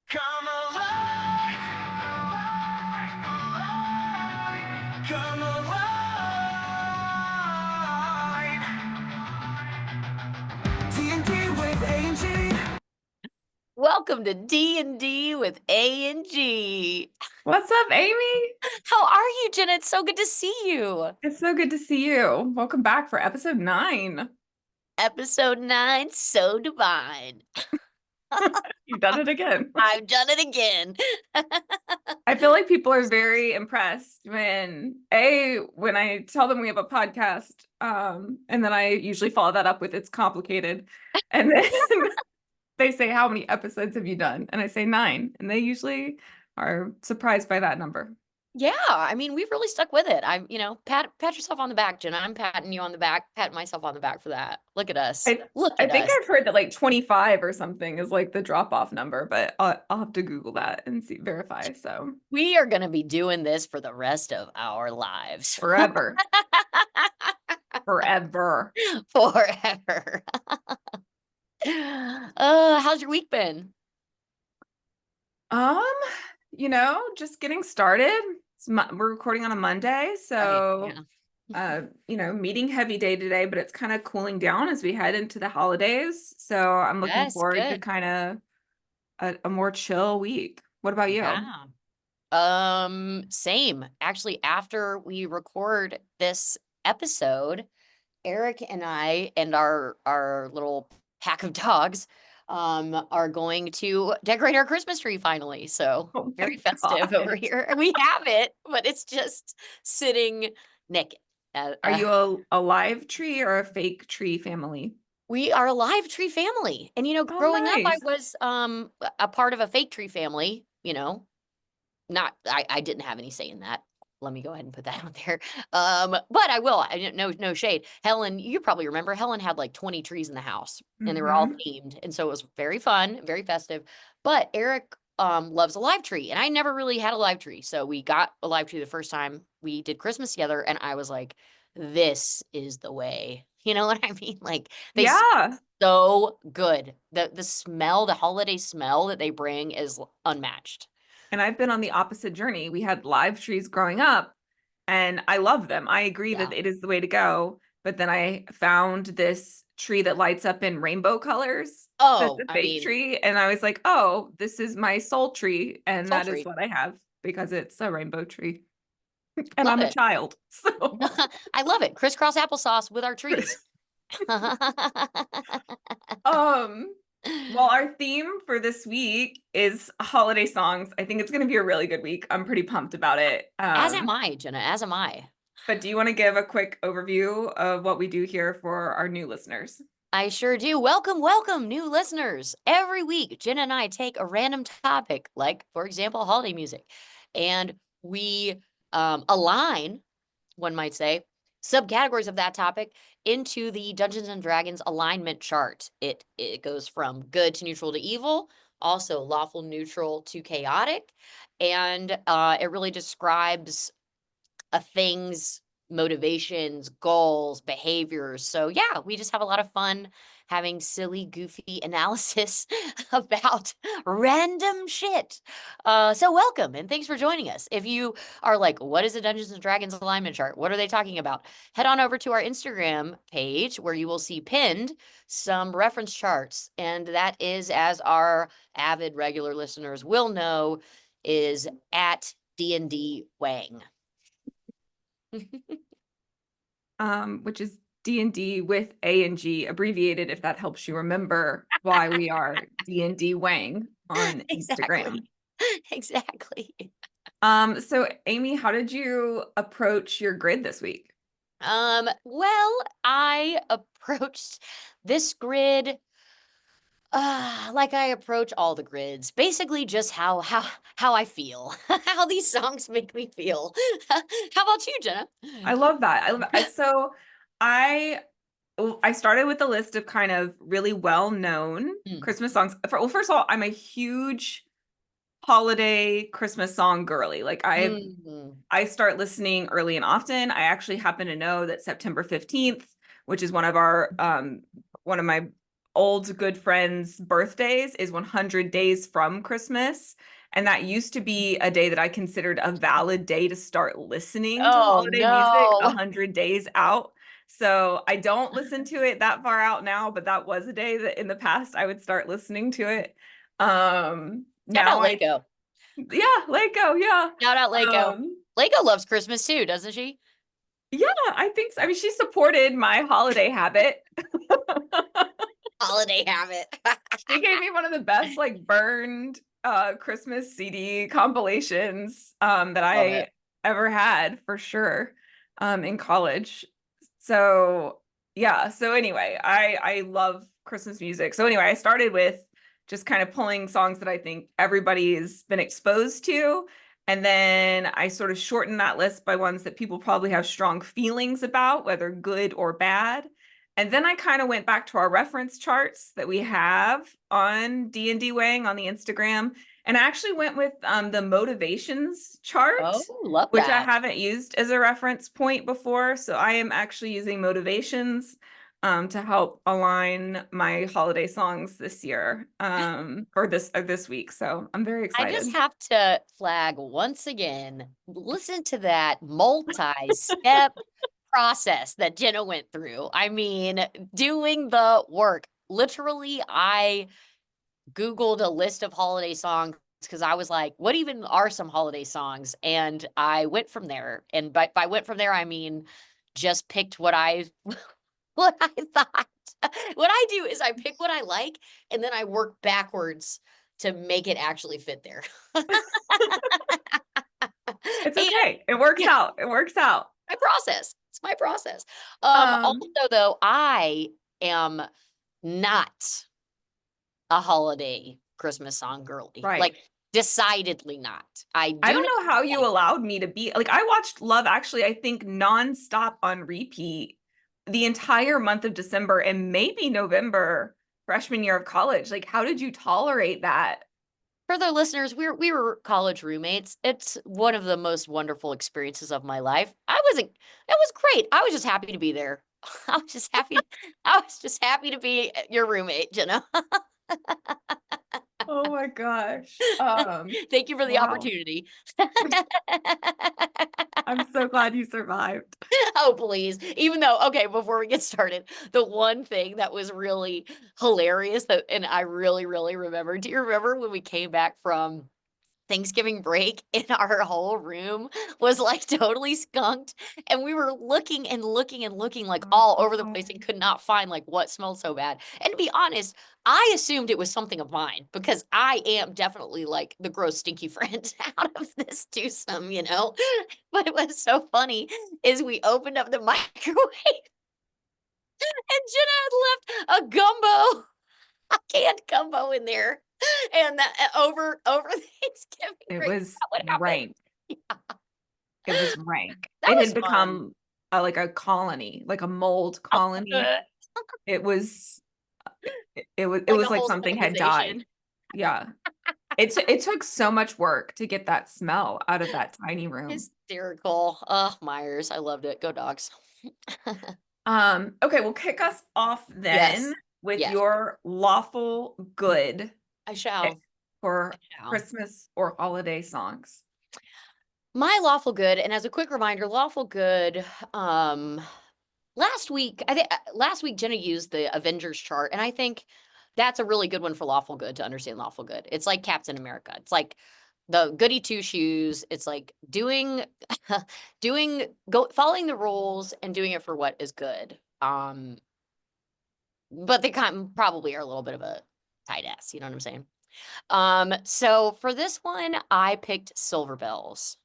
Come alive, come alive. D&D with A&G. Welcome to D&D with A&G. What's up, Amy? How are you, Jenna? It's so good to see you. It's so good to see you. Welcome back for episode 9. Episode 9, so divine. You've done it again. I've done it again. I feel like people are very impressed when I tell them we have a podcast, and then I usually follow that up with it's complicated. And then they say, how many episodes have you done? And I say 9. And they usually are surprised by that number. Yeah, I mean, we've really stuck with it. Pat yourself on the back, Jenna. I'm patting you on the back, patting myself on the back for that. Look at us. Look I at think us. I've heard that like 25 or something is like the drop-off number, but I'll have to Google that and verify. So We are going to be doing this for the rest of our lives. forever. Forever. Forever. How's your week been? Just getting started. We're recording on a Monday, so meeting heavy day today, but it's kind of cooling down as we head into the holidays. So I'm looking Yes, forward to good. kind of a more chill week. What about you? Yeah. Same. Actually, after we record this episode, Eric and I and our little pack of dogs are going to decorate our Christmas tree finally. So Oh my very festive over God. here. And we have it, but it's just sitting naked. Are you a live tree or a fake tree family? We are a live tree family. And Oh, growing up, I nice. was a part of a fake tree family, I didn't have any say in that. Let me go ahead and put that out there. But I will. I didn't no shade. Helen, you probably remember Helen had like 20 trees in the house and they were all Mhm. themed. And so it was very fun, very festive. But Eric loves a live tree. And I never really had a live tree. So we got a live tree the first time we did Christmas together. And I was like, this is the way. You know what I mean? Like they Yeah. so good. The smell, the holiday smell that they bring is unmatched. And I've been on the opposite journey. We had live trees growing up, and I love them. I agree Yeah. that it is the way to go. But then I found this tree that lights up in rainbow colors. That's Oh, a I fake mean, tree. And I was like, oh, this is my soul tree. And that is sultry. what I have because it's a rainbow tree. And Love I'm a it. child. So I love it. Crisscross applesauce with our trees. um well, our theme for this week is holiday songs. I think it's going to be a really good week. I'm pretty pumped about it. As am I, Jenna, as am I. But do you want to give a quick overview of what we do here for our new listeners? I sure do. Welcome, welcome, new listeners. Every week, Jenna and I take a random topic, like, for example, holiday music, and we align, one might say, subcategories of that topic into the Dungeons and Dragons alignment chart. It goes from good to neutral to evil, also lawful neutral to chaotic, and it really describes a thing's motivations, goals, behaviors. So yeah, we just have a lot of fun having silly, goofy analysis about random shit. So welcome and thanks for joining us. If you are like, what is a Dungeons and Dragons alignment chart? What are they talking about? Head on over to our Instagram page where you will see pinned some reference charts. And that is, as our avid regular listeners will know, is at D&D Wang. Which is D&D with A and G abbreviated, if that helps you remember why we are D&D Wang on Instagram. Exactly. So Amy, how did you approach your grid this week? Well, I approached this grid like I approach all the grids, basically just how I feel, how these songs make me feel. How about you, Jenna? I love that. So I I started with a list of kind of really well-known Mm. Christmas songs. Well, first of all, I'm a huge holiday Christmas song girly. Like Mhm. I start listening early and often. I actually happen to know that September 15th, which is one of my old good friends' birthdays is 100 days from Christmas. And that used to be a day that I considered a valid day to start listening to Oh holiday music no. 100 days out. So I don't listen to it that far out now, but that was a day that in the past I would start listening to it. Shout Now out Lako. yeah, Lako, yeah. Shout out Lako. Um, Lako loves Christmas too, doesn't she? yeah, I think so. I mean, she supported my holiday habit. Holiday habit. She gave me one of the best like burned Christmas CD compilations that Love I it. ever had for sure in college. So yeah, so anyway, I love Christmas music. So anyway, I started with just kind of pulling songs that I think everybody's been exposed to. And then I sort of shortened that list by ones that people probably have strong feelings about, whether good or bad. And then I kind of went back to our reference charts that we have on D&D Wang on the Instagram. And I actually went with the motivations chart, Oh, love which I that. haven't used as a reference point before. So I am actually using motivations to help align my holiday songs this year or this week. So I'm very I excited. just have to flag once again, listen to that multi-step process that Jenna went through. I mean, doing the work. Literally, I Googled a list of holiday songs because I was like, what even are some holiday songs? And I went from there. And by went from there, I mean just picked what I what I thought. What I do is I pick what I like and then I work backwards to make it actually fit there. It's And okay. It works yeah, out. It works out. my process. It's my process. Um, Also though, I am not a holiday Christmas song girly. right. Like decidedly not. I I do don't not know how you like allowed me to be like I watched Love Actually, I think nonstop on repeat the entire month of December and maybe November freshman year of college. Like, how did you tolerate that? for the listeners, we were college roommates. It's one of the most wonderful experiences of my life. It was great. I was just happy to be there. I was just happy to be your roommate, you know. Oh my gosh. Thank you for the Wow. opportunity. I'm so glad you survived. Oh, please. Even though, okay, before we get started, the one thing that was really hilarious that and I really, really remember. Do you remember when we came back from Thanksgiving break and our whole room was like totally skunked and we were looking and looking and looking like Oh all over the God. place and could not find like what smelled so bad. And to be honest, I assumed it was something of mine because I am definitely like the gross stinky friend out of this twosome, you know? But it was so funny is we opened up the microwave and Jenna had left a gumbo, a canned gumbo in there. And that over Thanksgiving It break, was that would happen. rank. It was rank. That It was had fun. become like a colony, like a mold Oh, colony. It was it like was a like whole something had died. civilization. Yeah. It took so much work to get that smell out of that tiny room. Hysterical. Oh, Myers. I loved it. Go dogs. Okay, we'll kick us off then Yes. with Yes. your lawful good I pick shall. I for shall. Christmas or holiday songs. My lawful good, and as a quick reminder, lawful good, um, last week Jenna used the Avengers chart, and I think that's a really good one for lawful good to understand lawful good. It's like Captain America. It's like the goody two shoes. It's like doing following the rules and doing it for what is good. But they probably are a little bit of a tight ass, you know what I'm saying? So for this one, I picked Silver Bells.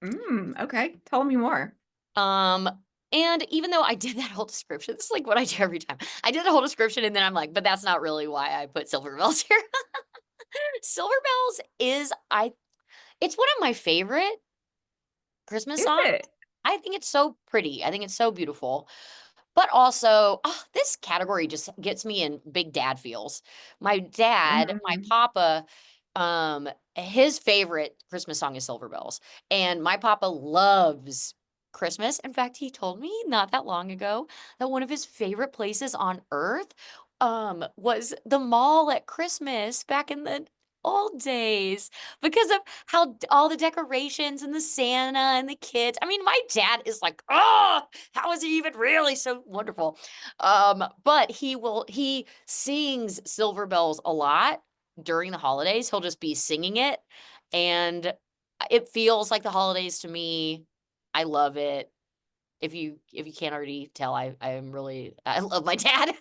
Okay. Tell me more. Um, and even though I did that whole description, this is like what I do every time. I did the whole description and then I'm like, but that's not really why I put Silver Bells here. Silver Bells it's one of my favorite Christmas Is songs. it? I think it's so pretty. I think it's so beautiful. But also, this category just gets me in big dad feels. My dad, my Mhm. papa, his favorite Christmas song is Silver Bells. And my papa loves Christmas. In fact, he told me not that long ago that one of his favorite places on earth, was the mall at Christmas back in the old days because of how all the decorations and the Santa and the kids. I mean, my dad is like, oh, how is he even really so wonderful? But he sings Silver Bells a lot during the holidays. He'll just be singing it, and it feels like the holidays to me. I love it. If you can't already tell, I love my dad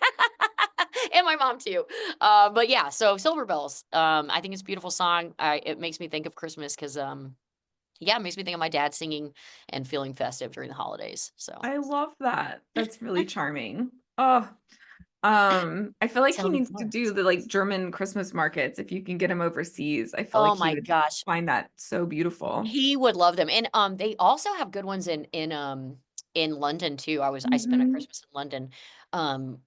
and my mom too. But yeah, so Silver Bells. I think it's a beautiful song. It makes me think of Christmas because yeah, it makes me think of my dad singing and feeling festive during the holidays. So I love that. That's really charming. Oh, I feel like he tell me needs to more. do the like German Christmas markets if you can get him overseas. I feel Oh like he my would gosh, find that so beautiful. he would love them, and they also have good ones in London too. I spent a Mhm. Christmas in London. Um,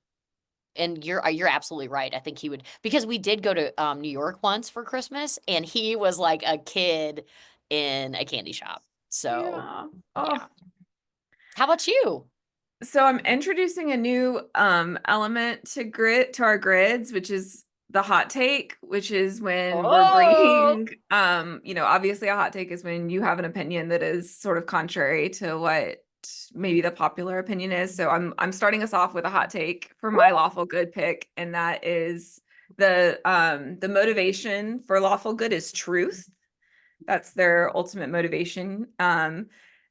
And you're absolutely right. I think he would because we did go to, New York once for Christmas, and he was like a kid in a candy shop. So, Yeah. Oh, yeah. How about you? so I'm introducing a new element to our grids, which is the hot take, which is when we're Oh! bringing obviously a hot take is when you have an opinion that is sort of contrary to what maybe the popular opinion is. So I'm starting us off with a hot take for my lawful good pick, and that is the motivation for lawful good is truth. That's their ultimate motivation.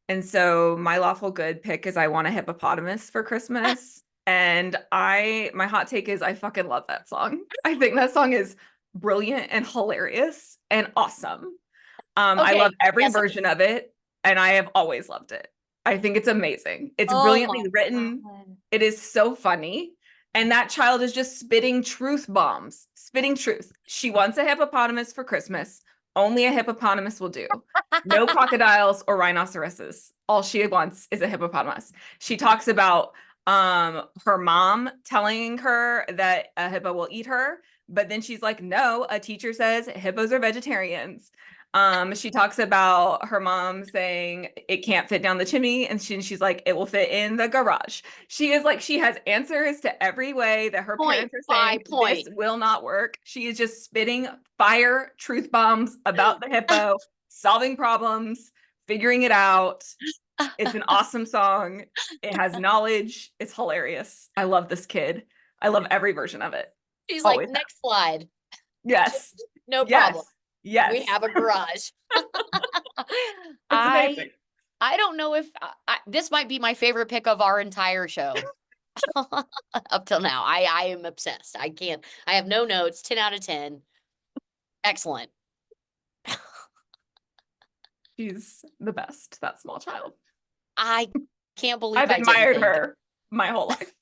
And so my lawful good pick is I want a hippopotamus for Christmas. And my hot take is I fucking love that song. I think that song is brilliant and hilarious and awesome. I love Okay, every yes. version of it, and I have always loved it. I think it's amazing. It's Oh my brilliantly written. god. It is so funny. And that child is just spitting truth bombs, spitting truth. She wants a hippopotamus for Christmas. Only a hippopotamus will do. No crocodiles or rhinoceroses. All she wants is a hippopotamus. She talks about her mom telling her that a hippo will eat her, but then she's like, no, a teacher says hippos are vegetarians. She talks about her mom saying it can't fit down the chimney, and she's like, it will fit in the garage. She is like, she has answers to every way that her Point parents are by saying this point. will not work. She is just spitting fire truth bombs about the hippo, solving problems, figuring it out. It's an awesome song. It has knowledge. It's hilarious. I love this kid. I love every version of it. She's like, Always have. "Next slide." Yes. No problem. Yes. We Yes. have a garage. It's amazing. I don't know if this might be my favorite pick of our entire show. Up till now. I am obsessed. I have no notes. 10 out of 10. Excellent. She's the best, that small child. I can't believe I've I didn't admired think. her my whole life.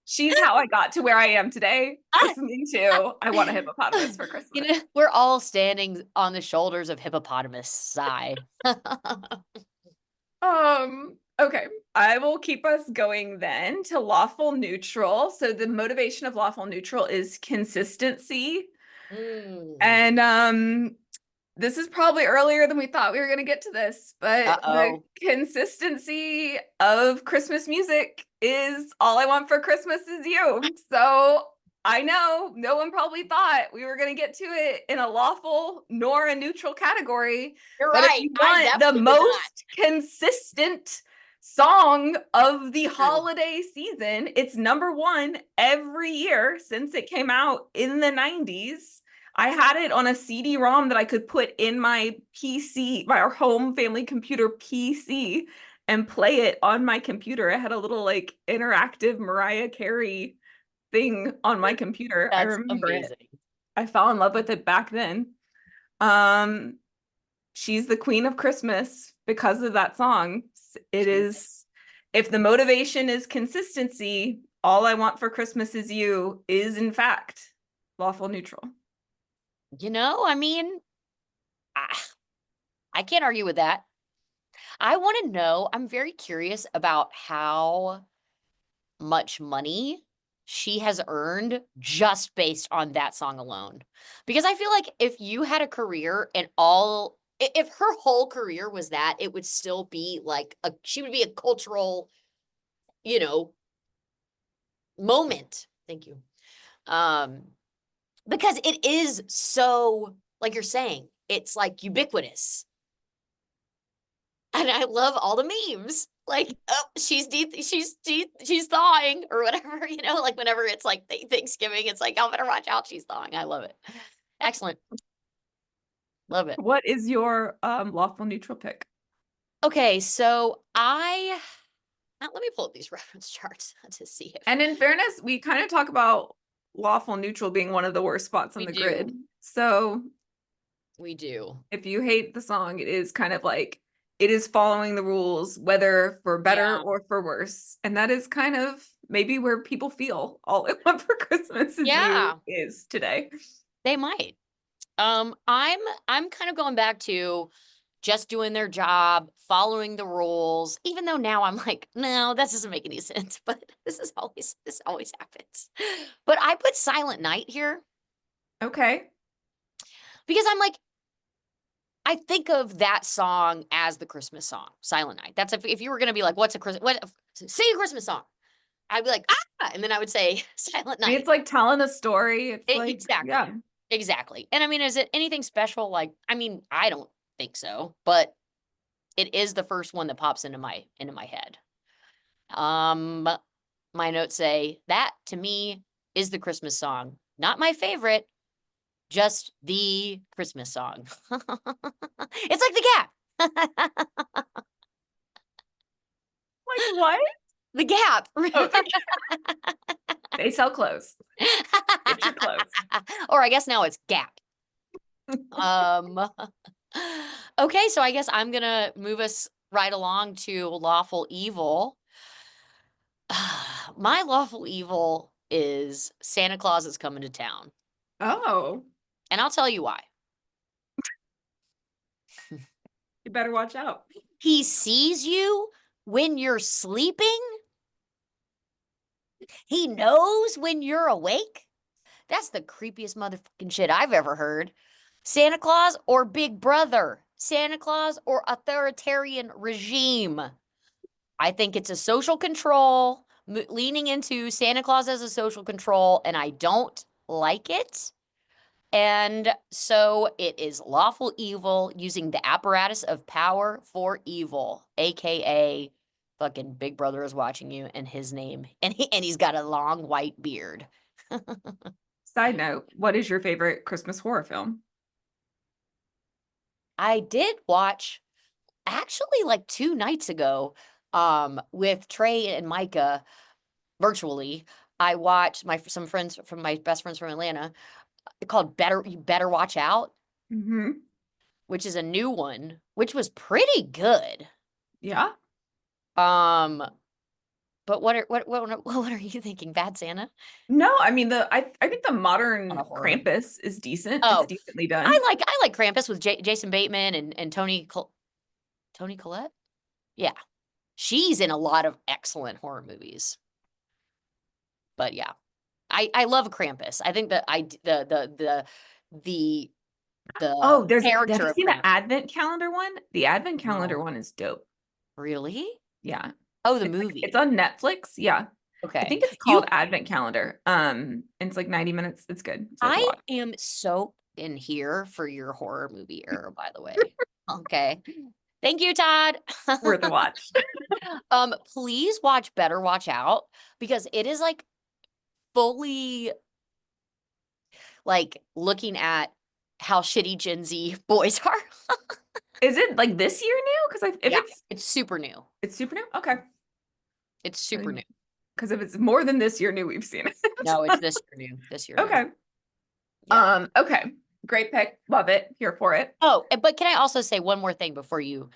She's how I got to where I am today, listening to I Want a Hippopotamus for Christmas. You know, we're all standing on the shoulders of hippopotamus. Sigh. Okay. I will keep us going then to lawful neutral. So the motivation of lawful neutral is consistency. Mm. And this is probably earlier than we thought we were going to get to this, but the Uh-oh. consistency of Christmas music is All I Want for Christmas Is You. So I know no one probably thought we were going to get to it in a lawful nor a neutral category. You're But if right. you I want the definitely did not. most consistent song of the holiday season, it's number one every year since it came out in the 90s. I had it on a CD-ROM that I could put in my PC, my home family computer PC, and play it on my computer. I had a little like interactive Mariah Carey thing on my computer. I That's remember it. amazing. I fell in love with it back then. She's the queen of Christmas because of that song. It is, if the motivation is consistency, All I Want for Christmas Is You is in fact lawful neutral. You know, I mean, I can't argue with that. I want to know, I'm very curious about how much money she has earned just based on that song alone. Because I feel like if you had a career and if her whole career was that, it would still be like she would be a cultural, you know, moment. Thank you. Because it is so, like you're saying, it's like ubiquitous. And I love all the memes. Like, oh, she's thawing or whatever, you know, like whenever it's like Thanksgiving, it's like, I better watch out, she's thawing. I love it. Excellent. Love it. What is your lawful neutral pick? Okay, so let me pull up these reference charts to see if And in fairness, we kind of talk about lawful neutral being one of the worst spots on We the do. grid. So we do. if you hate the song, it is kind of like it is following the rules, whether for better Yeah. or for worse. And that is kind of maybe where people feel all I want for Christmas is Yeah. you is today. They might. I'm kind of going back to just doing their job, following the rules, even though now I'm like, no, that doesn't make any sense. But this always happens. But I put Silent Night here Okay. because I'm like, I think of that song as the Christmas song, Silent Night. That's if you were gonna be like, sing a Christmas song, I'd be like, and then I would say Silent I mean, Night. it's like telling a story. It's like, Exactly. yeah. Exactly. And I mean, is it anything special? Like, I mean, I don't think so, but it is the first one that pops into my head. My notes say that to me is the Christmas song. Not my favorite, just the Christmas song. It's like The Gap. Like what? The Gap. Oh, they sell clothes. Get your clothes. Or I guess now it's Gap. Okay, so I guess I'm gonna move us right along to lawful evil. My lawful evil is Santa Claus is coming to town. Oh, And I'll tell you why. you better watch out. He sees you when you're sleeping. He knows when you're awake. That's the creepiest motherfucking shit I've ever heard. Santa Claus or Big Brother? Santa Claus or authoritarian regime? I think it's a social control, leaning into Santa Claus as a social control, and I don't like it. And so it is lawful evil using the apparatus of power for evil, aka fucking Big Brother is watching you and his name, and he's got a long white beard. Side note, what is your favorite Christmas horror film? I did watch actually like 2 nights ago with Trey and Micah virtually. I watched some friends from my best friends from Atlanta called You Better Watch Out, Mm-hmm. which is a new one, which was pretty good. Yeah. But what are you thinking? Bad Santa? No, I mean I think the modern Not a horror. Krampus is decent. Oh, It's decently done. I like Krampus with Jason Bateman and Tony Collette. Yeah, she's in a lot of excellent horror movies. But yeah, I love Krampus. I think that the Oh, have character you of seen Krampus. the Advent calendar one? The Advent calendar No. one is dope. Really? Yeah. Oh, the It's like- movie. it's on Netflix. Yeah. Okay. I think it's called Advent Calendar. And it's like 90 minutes. It's good. It's worth a I watch. am so in here for your horror movie era, by the way. Okay. Thank you, Todd. Worth a watch. Please watch Better Watch Out because it is like fully like looking at how shitty Gen Z boys are. Is it like this year new? Because if Yeah, it's super new. it's super new, okay. It's super new. Because if it's more than this year new, we've seen it. No, it's this year new. This year new. Okay. Yeah. Okay. Great pick. Love it. Here for it. Oh, but can I also say one more thing before you?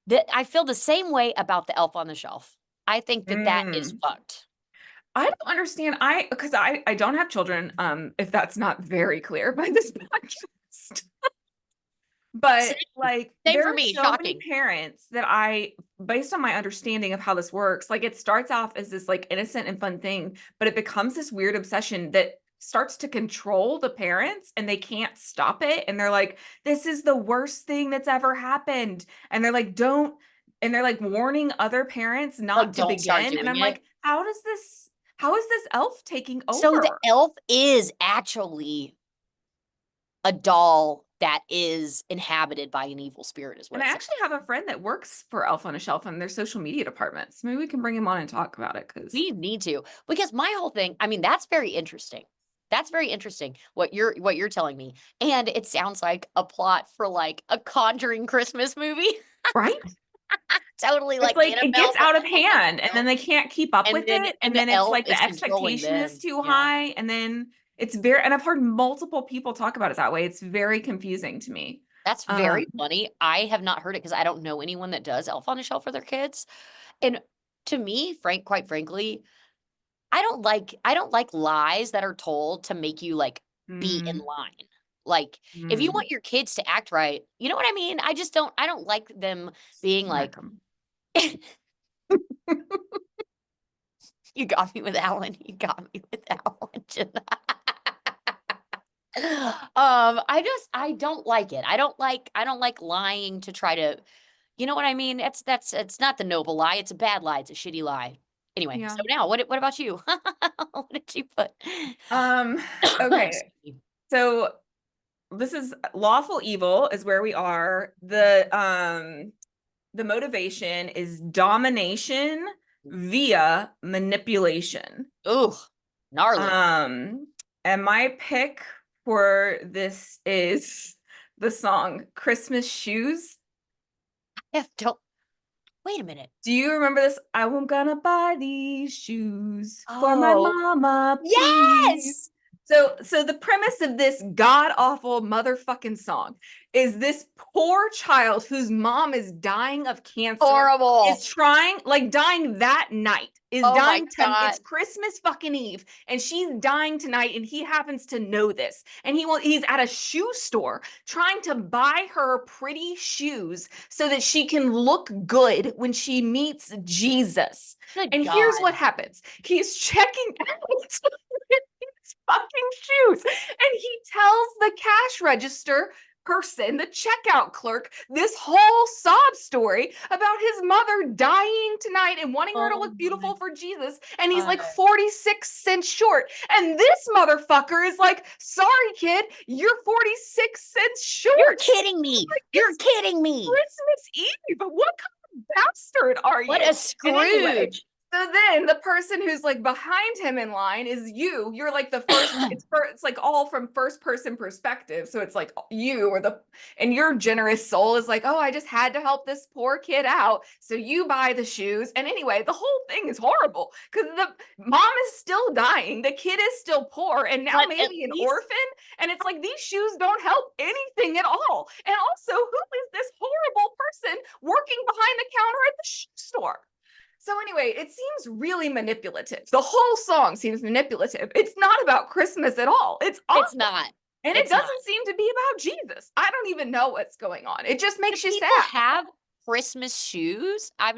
That I feel the same way about the Elf on the Shelf. I think that is fucked. I don't understand. Because I don't have children, if that's not very clear by this podcast. But like Same there for are me, so shocking. many parents that based on my understanding of how this works, like it starts off as this like innocent and fun thing, but it becomes this weird obsession that starts to control the parents and they can't stop it. And they're like, this is the worst thing that's ever happened. And they're like, don't, and they're like warning other parents not to don't start begin. And doing I'm it. like, how How is this elf taking So the over? elf is actually a doll that is inhabited by an evil spirit, is what And I it says. actually have a friend that works for Elf on a Shelf in their social media department. So maybe we can bring him on and talk about it because We need to, because my whole thing, I mean, that's very interesting. That's very interesting what you're telling me. And it sounds like a plot for like a Conjuring Christmas movie. right? Totally It's like like it gets Annabelle, out but of hand and then they can't keep up with it. and And the then it's elf like is the controlling expectation is them. too Yeah. high. And then it's very, and I've heard multiple people talk about it that way. It's very confusing to me. That's very funny. I have not heard it because I don't know anyone that does Elf on a Shelf for their kids. And to me, quite frankly, I don't like lies that are told to make you like be in Mm, line. Like if you mm, want your kids to act right, you know what I mean? I don't like them being yeah, like you got me with that one. You got me with that one. Jenna. I don't like it. I don't like lying to try to, you know what I mean? That's it's not the noble lie. It's a bad lie. It's a shitty lie. Anyway, yeah. so now what about you? What did you put? Um, Excuse okay. me. So this is lawful evil is where we are. The motivation is domination via manipulation. Ooh, gnarly. Um, and my pick for this is the song Christmas Shoes. Don't wait a minute. Do you remember this? I'm gonna buy these shoes for my Oh, mama, please. yes! So the premise of this god-awful motherfucking song is this poor child whose mom is dying of cancer Horrible. is trying, like dying that night, is Oh my dying to, God. it's Christmas fucking Eve, and she's dying tonight, and he happens to know this. And he's at a shoe store trying to buy her pretty shoes so that she can look good when she meets Jesus. Good And here's God. what happens. He's checking out his fucking shoes. And he tells the cash register person, the checkout clerk, this whole sob story about his mother dying tonight and wanting her to Oh look my beautiful for Jesus. And he's God. like 46 cents short. And this motherfucker is like, sorry, kid, you're 46 cents short. You're kidding me. Like, You're it's kidding me. Christmas Eve. What kind of bastard are What you? a And anyway, Scrooge. so then the person who's like behind him in line is you. You're like the first, it's like all from first person perspective. So it's like you or and your generous soul is like, oh, I just had to help this poor kid out. So you buy the shoes. And anyway, the whole thing is horrible because the mom is still dying. The kid is still poor and now But at maybe an least orphan. And it's like these shoes don't help anything at all. And also, who is this horrible person working behind the counter at the shoe store? So anyway, it seems really manipulative. The whole song seems manipulative. It's not about Christmas at all. It's awful. it's not. And it It's not. doesn't seem to be about Jesus. I don't even know what's going on. It just Do makes you people sad. have Christmas shoes? I'm,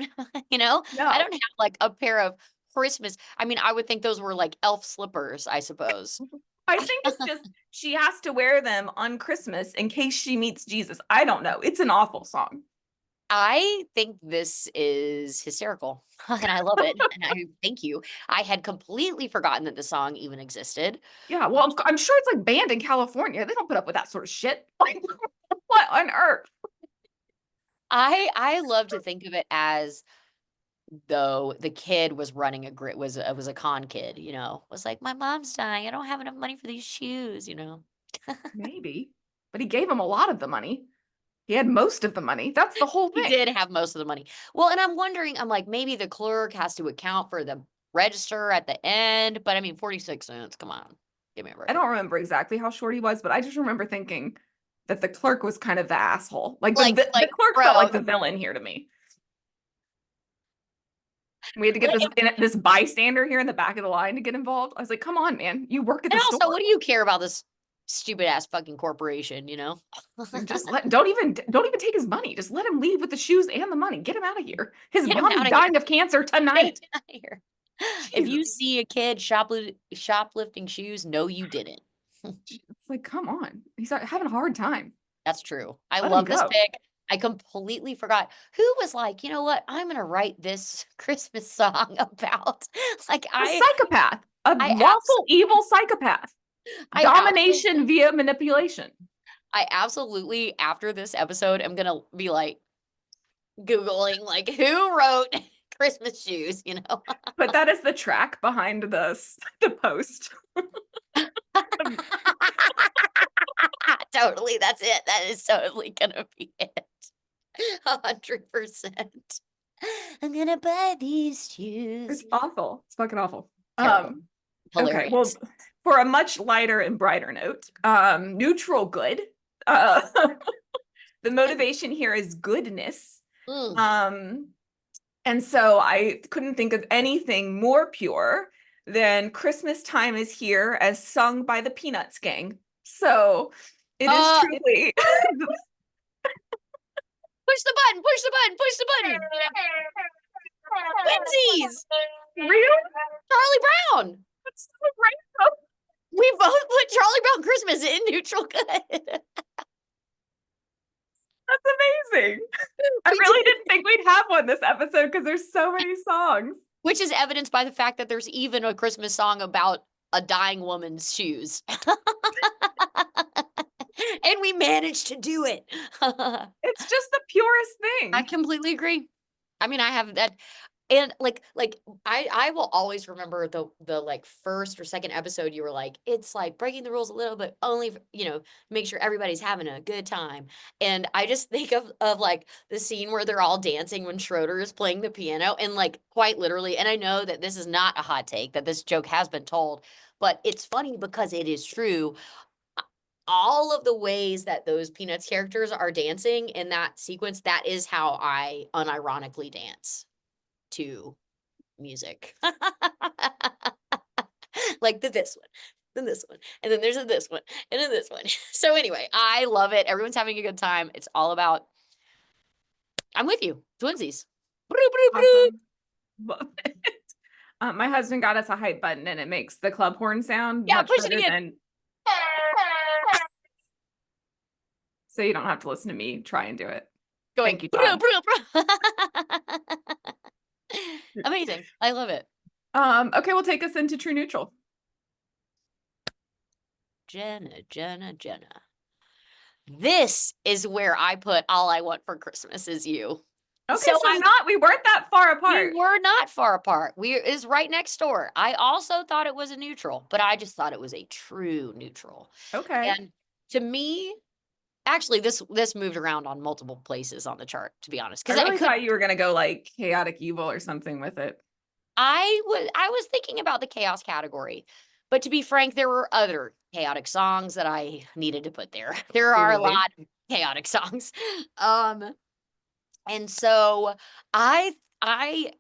you know, I No. don't have like a pair of Christmas. I mean, I would think those were like elf slippers, I suppose. I think it's just she has to wear them on Christmas in case she meets Jesus. I don't know. It's an awful song. I think this is hysterical and I love it. And I thank you. I had completely forgotten that the song even existed. Yeah, well, I'm sure it's like banned in California. They don't put up with that sort of shit. Like, what on earth? I love to think of it as though the kid was running a grit was a con kid, you know, was like, my mom's dying. I don't have enough money for these shoes, you know. Maybe. But he gave him a lot of the money. He had most of the money. That's the whole He thing. did have most of the money. Well, and I'm wondering, I'm like, maybe the clerk has to account for the register at the end, but I mean, 46 cents. Come on. Give me a break. I don't remember exactly how short he was, but I just remember thinking that the clerk was kind of the asshole. Like the clerk felt like bro, the villain here to me. We had to get like, this bystander here in the back of the line to get involved. I was like, come on, man. You work at the and also, store. what do you care about this stupid ass fucking corporation, you know? Just don't even take his money. Just let him leave with the shoes and the money. Get him out of here. His Get him mom is out of dying here. of cancer Get tonight. him out of here. If you Jesus. see a kid shoplifting shoes, no, you didn't. It's like, come on. He's having a hard time. That's true. I Let him love this go. pick. I completely forgot. Who was like, "You know what? I'm gonna write this Christmas song about" like, A psychopath, a I abs lawful evil psychopath. I absolutely Domination via manipulation. I absolutely, after this episode, am gonna be, like, Googling, like, who wrote Christmas shoes, you know? But that is the track behind the post. Totally, that's it. That is totally gonna be it. 100%. I'm gonna buy these shoes. It's awful. It's fucking awful. Terrible. Okay, Hilarious. well, for a much lighter and brighter note, neutral good. Uh, the motivation here is goodness. Mm. And so I couldn't think of anything more pure than Christmas time is here as sung by the Peanuts gang. So it is truly Push the button, push the button, push the button. Twinsies! real. Charlie Brown! That's so random. We both put Charlie Brown Christmas in neutral good. That's amazing. I We really did. didn't think we'd have one this episode because there's so many songs. Which is evidenced by the fact that there's even a Christmas song about a dying woman's shoes. And we managed to do it. It's just the purest thing. I completely agree. I mean, I have that, and I will always remember the like first or second episode. You were like, it's like breaking the rules a little bit, only make sure everybody's having a good time. And I just think of like the scene where they're all dancing when Schroeder is playing the piano, and like quite literally. And I know that this is not a hot take, that this joke has been told, but it's funny because it is true. All of the ways that those Peanuts characters are dancing in that sequence, that is how I unironically dance to music. Like this one, then this one, and then there's this one, and then this one. So anyway, I love it. Everyone's having a good time. It's all about, I'm with you, twinsies. Broo, broo, broo. Awesome. Love it. My husband got us a hype button and it makes the club horn sound Yeah, much push it better again. than. So you don't have to listen to me try and do it. Going, Thank you, broo, Todd. broo, broo. Amazing. I love it. Okay, we'll take us into true neutral. Jenna. This is where I put All I Want for Christmas Is You. Okay, So we weren't that far apart. We were not far apart. Is right next door. I also thought it was a neutral, but I just thought it was a true neutral. Okay. And to me, actually, this moved around on multiple places on the chart, to be honest. I Because really thought you were gonna go like chaotic evil or something with it. I was thinking about the chaos category, but to be frank, there were other chaotic songs that I needed to put there. There are a Totally. lot of chaotic songs. And so I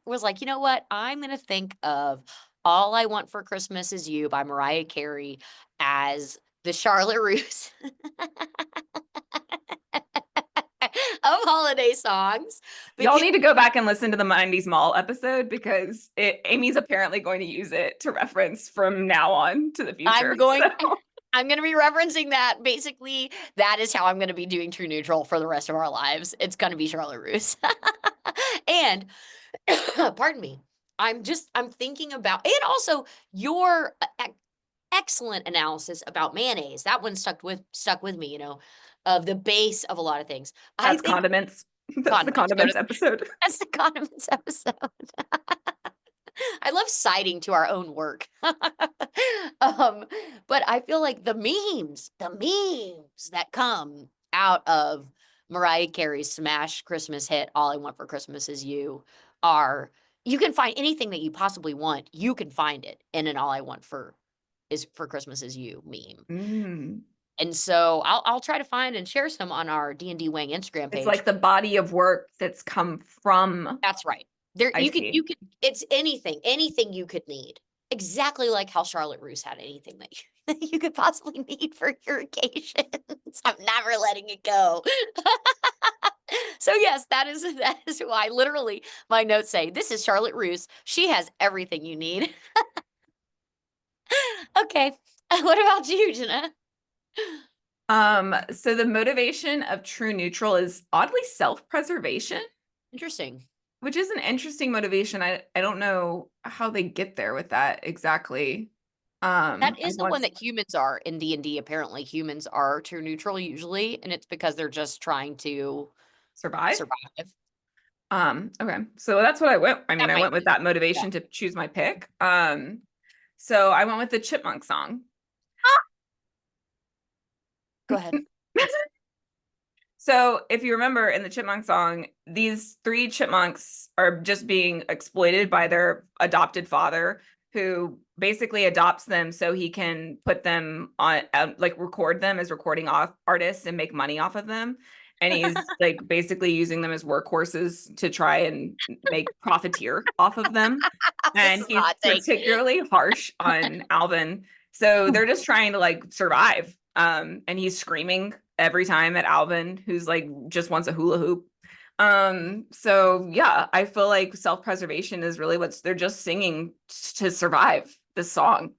was like, you know what? I'm gonna think of All I Want for Christmas Is You by Mariah Carey as the Charlotte Russe of holiday songs. Y'all need to go back and listen to the 90s Mall episode because Amy's apparently going to use it to reference from now on to the future. I'm going to be referencing that. Basically, that is how I'm going to be doing True Neutral for the rest of our lives. It's going to be Charlotte Russe. And pardon me, I'm thinking about, and also your excellent analysis about mayonnaise. That one stuck with me, of the base of a lot of things. That's condiments. That's the condiments episode. That's the condiments episode. I love citing to our own work. But I feel like the memes that come out of Mariah Carey's smash Christmas hit, All I Want for Christmas Is You, you can find anything that you possibly want. You can find it in an All I Want for Christmas Is You meme. And so I'll try to find and share some on our D&D Wang Instagram page. It's like the body of work that's come from. That's right. You could it's anything you could need. Exactly like how Charlotte Russe had anything that you could possibly need for your occasions. I'm never letting it go. So yes, that is why literally my notes say, this is Charlotte Russe. She has everything you need. Okay. What about you, Jenna? So the motivation of true neutral is oddly self-preservation, Interesting. which is an interesting motivation. I don't know how they get there with that exactly. That I is the one once that humans are in D&D. Apparently, humans are true neutral usually, and it's because they're just trying to survive. survive. Okay. So that's what I went. I mean, That I might went with be. that Yeah. motivation to choose my pick. So I went with the Chipmunk song. Go ahead. So if you remember in the Chipmunk song, these three chipmunks are just being exploited by their adopted father, who basically adopts them so he can put them on, like record them as recording off artists and make money off of them. And he's like basically using them as workhorses to try and make profiteer off of them. This And is a he's hot take. particularly harsh on Alvin. So they're just trying to like survive. And he's screaming every time at Alvin, who's like just wants a hula hoop. So yeah, I feel like self-preservation is really what's they're just singing to survive this song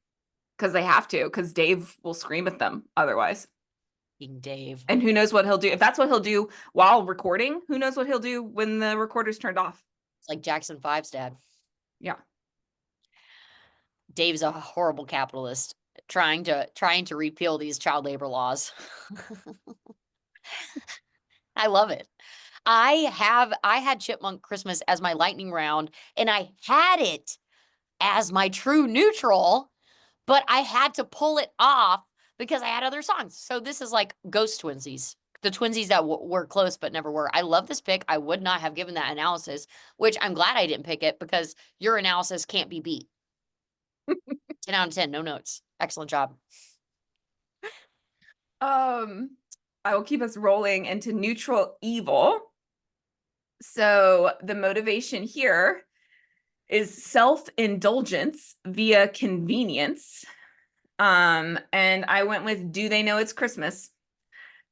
because they have to, because Dave will scream at them otherwise. King Dave. And who knows what he'll do. If that's what he'll do while recording, who knows what he'll do when the recorder's turned off. It's like Jackson 5's dad. Yeah. Dave's a horrible capitalist trying to repeal these child labor laws. I love it. I had Chipmunk Christmas as my lightning round, and I had it as my true neutral, but I had to pull it off because I had other songs. So this is like Ghost Twinsies, the twinsies that were close but never were. I love this pick. I would not have given that analysis, which I'm glad I didn't pick it because your analysis can't be beat. 10 out of 10, no notes. Excellent job. I will keep us rolling into neutral evil. So the motivation here is self-indulgence via convenience. And I went with Do They Know It's Christmas?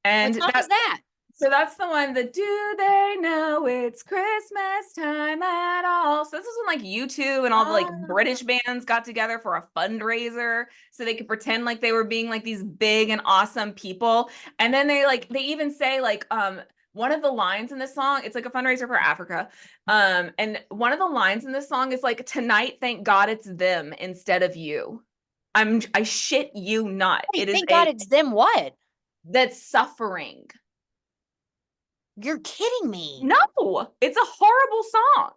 And What song is that? so that's the one that Do They Know It's Christmas Time at All? So this is when like U2 and all the like British bands got together for a fundraiser so they could pretend like they were being like these big and awesome people. And then they even say like one of the lines in this song, it's like a fundraiser for Africa. And one of the lines in this song is like, tonight, thank God it's them instead of you. I shit you not. Wait, It is thank God it's them what? that's suffering. You're kidding me. No, it's a horrible song.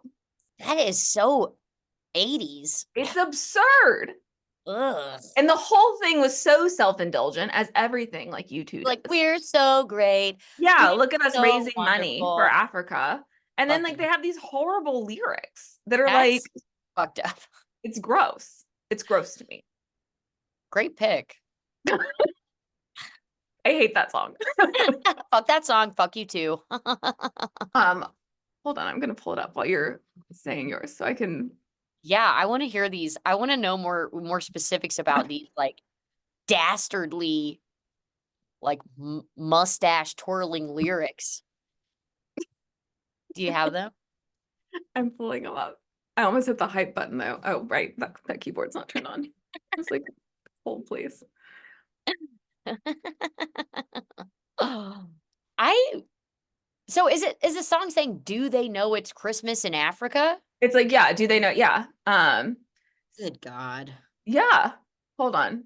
That is so 80s. It's absurd. Ugh. And the whole thing was so self-indulgent, as everything like U2 Like, does. we're so great. Yeah, We're look at us so raising money for wonderful. Africa. And then like Okay. they have these horrible lyrics that are That's like, fucked up. it's gross. It's gross to me. Great pick. I hate that song. Fuck that song. Fuck you too. Hold on, I'm gonna pull it up while you're saying yours so I can. Yeah, I want to hear these. I want to know more specifics about these like dastardly like mustache twirling lyrics. Do you have them? I'm pulling them up. I almost hit the hype button though. Oh, right. That keyboard's not turned on. I was like, hold please. I so is the song saying do they know it's Christmas in Africa? It's like, yeah, do they know? Yeah. Good God. Yeah. Hold on.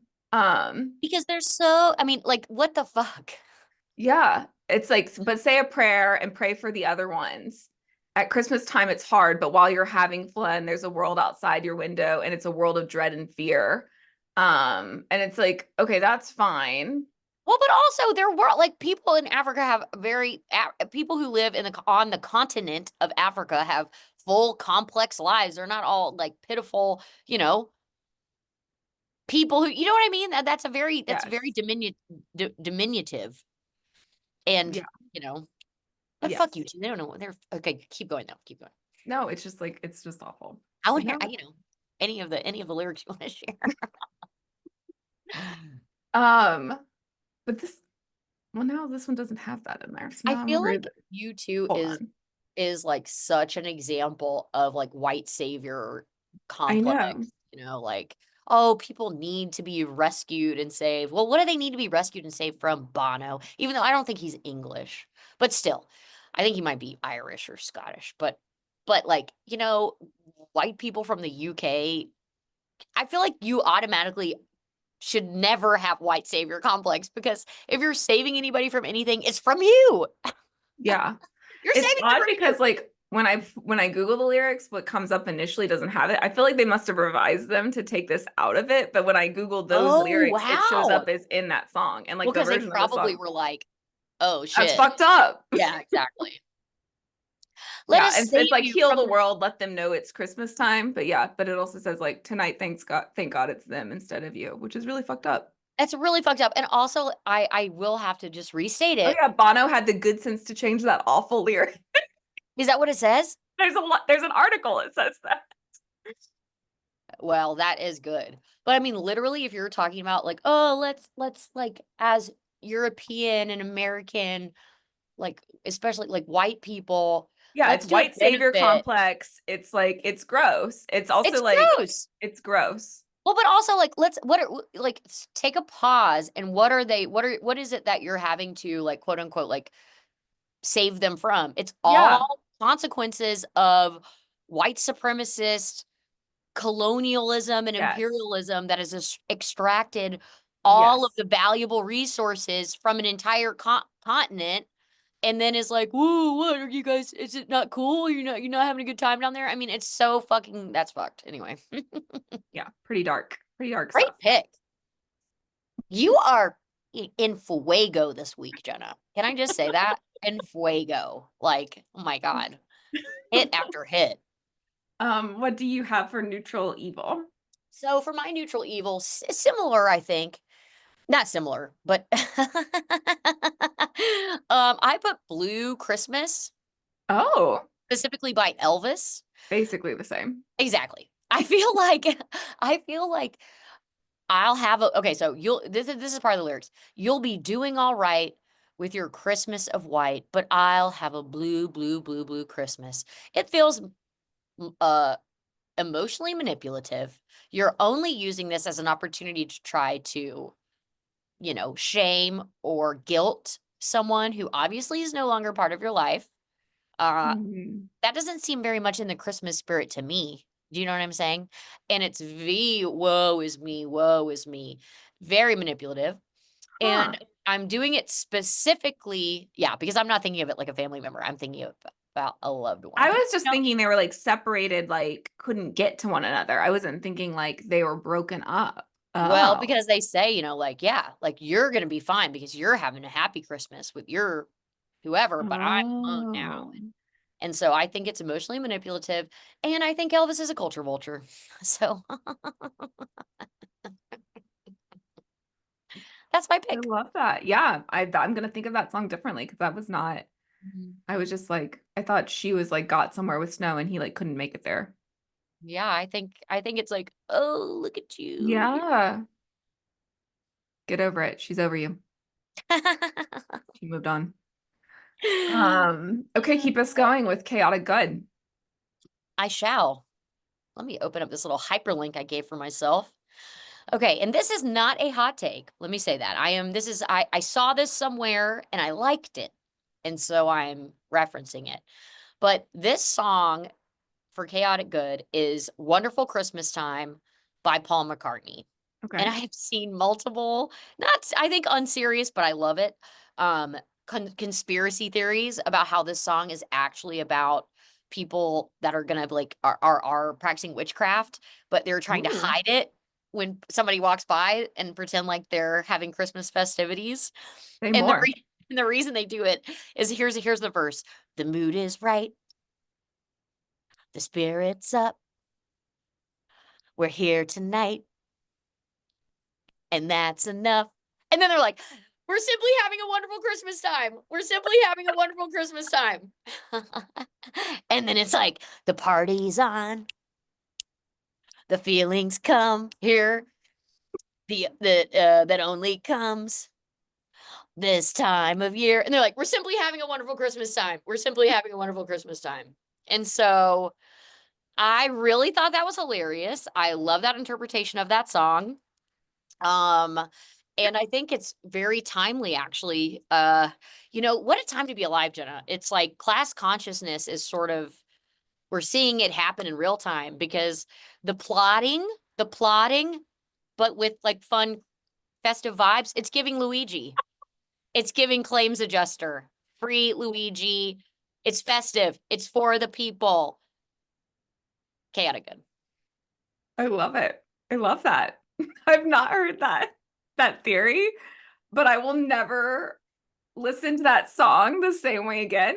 Because they're so, I mean, like, what the fuck? Yeah. It's like, but say a prayer and pray for the other ones. At Christmas time, it's hard, but while you're having fun, there's a world outside your window and it's a world of dread and fear. And it's like, okay, that's fine. Well, but also there were like people in Africa have people who live on the continent of Africa have full complex lives. They're not all like pitiful, people who, you know what I mean? That's very Yes. diminutive. And, Yeah. But Yes. fuck you two. They don't know what they're okay. Keep going though. Keep going. No, it's just like it's just awful. I want to hear, any of the lyrics you want to share. But now this one doesn't have that in there. So I now feel I'm like worried that- U2 hold on. is like such an example of like white savior I know. complex, like oh, people need to be rescued and saved. Well, what do they need to be rescued and saved from? Bono, even though I don't think he's English, but still, I think he might be Irish or Scottish. But like, you know, white people from the UK, I feel like you automatically should never have white savior complex, because if you're saving anybody from anything, it's from you. Yeah. You're It's saving them odd from you. because like when I Google the lyrics, what comes up initially doesn't have it. I feel like they must have revised them to take this out of it. But when I Google those Oh, lyrics, it shows wow. up as in that song and like Well, the because they version of the probably song. were like, oh That's shit. fucked up. Yeah, exactly. Let Yeah, us it's save like you heal from the the world, let them know it's Christmas time. But yeah, but it also says like tonight, thank God it's them instead of you, which is really fucked up. That's really fucked up. And also, I will have to just restate Oh it. yeah, Bono had the good sense to change that awful lyric. Is that what it says? There's an article that says that. Well, that is good. But I mean, literally, if you're talking about like, oh, let's like as European and American, like especially like white people, Yeah, let's it's do a white savior benefit. complex. It's like it's gross. It's also It's like gross. it's gross. Well, but also like like take a pause, and what is it that you're having to like quote unquote like save them from? It's Yeah. all consequences of white supremacist colonialism and Yes. imperialism that has extracted all of Yes. the valuable resources from an entire continent, and then is like, "Whoa, what are you guys? Is it not cool? You're not having a good time down there?" I mean, it's so fucking that's fucked. Anyway, Yeah. Pretty dark. Pretty dark great stuff. pick. You are in fuego this week, Jenna. Can I just say that? In fuego. Like, oh my God. Hit after hit. What do you have for neutral evil? So for my neutral evil, similar, I think. Not similar, but I put Blue Christmas, Oh, specifically by Elvis. basically the same. Exactly. I feel like I feel like I'll have a okay, so you'll this is part of the lyrics. You'll be doing all right with your Christmas of white, but I'll have a blue, blue, blue, blue Christmas. It feels uh emotionally manipulative. You're only using this as an opportunity to try to, shame or guilt someone who obviously is no longer part of your life. Uh Mhm. that doesn't seem very much in the Christmas spirit to me. Do you know what I'm saying? And it's woe is me, woe is me. Very manipulative. Huh. And I'm doing it specifically, yeah, because I'm not thinking of it like a family member. I'm thinking about a loved one. I 'Cause, was just thinking they were like separated, like couldn't get to one another. I wasn't thinking like they were broken up. well, Oh. because they say, like, yeah, like you're gonna be fine because you're having a happy Christmas with your whoever, but I'm alone now. Oh. And so I think it's emotionally manipulative, and I think Elvis is a culture vulture. So that's my I pick. love that. Yeah, I'm gonna think of that song differently because that was not. Mhm. I was just like, I thought she was like got somewhere with snow and he like couldn't make it there. Yeah, I think it's like, "Oh, look at you." Yeah, get over it. She's over you. She moved on. Okay, keep us going with chaotic good. I shall. Let me open up this little hyperlink I gave for myself. Okay, and this is not a hot take. Let me say that. I saw this somewhere and I liked it. And so I'm referencing it. But this song for Chaotic Good is Wonderful Christmas Time by Paul McCartney. And Okay. I have seen multiple, not I think unserious, but I love it. Um, conspiracy theories about how this song is actually about people that are gonna like are practicing witchcraft, but they're trying to Ooh, hide it when somebody walks by and pretend like they're having Christmas festivities. say And the more. and the reason they do it is here's the verse. The mood is right, the spirit's up. We're here tonight, and that's enough. And then they're like, we're simply having a wonderful Christmas time. We're simply having a wonderful Christmas time. And then it's like, the party's on. The feelings come here. That only comes this time of year. And they're like, we're simply having a wonderful Christmas time. We're simply having a wonderful Christmas time. And so I really thought that was hilarious. I love that interpretation of that song. And I think it's very timely actually. What a time to be alive, Jenna. It's like class consciousness is sort of we're seeing it happen in real time because the plotting, but with like fun festive vibes, it's giving Luigi. It's giving claims adjuster. Free Luigi. It's festive. It's for the people. Chaotic good. I love it. I love that. I've not heard that theory, but I will never listen to that song the same way again,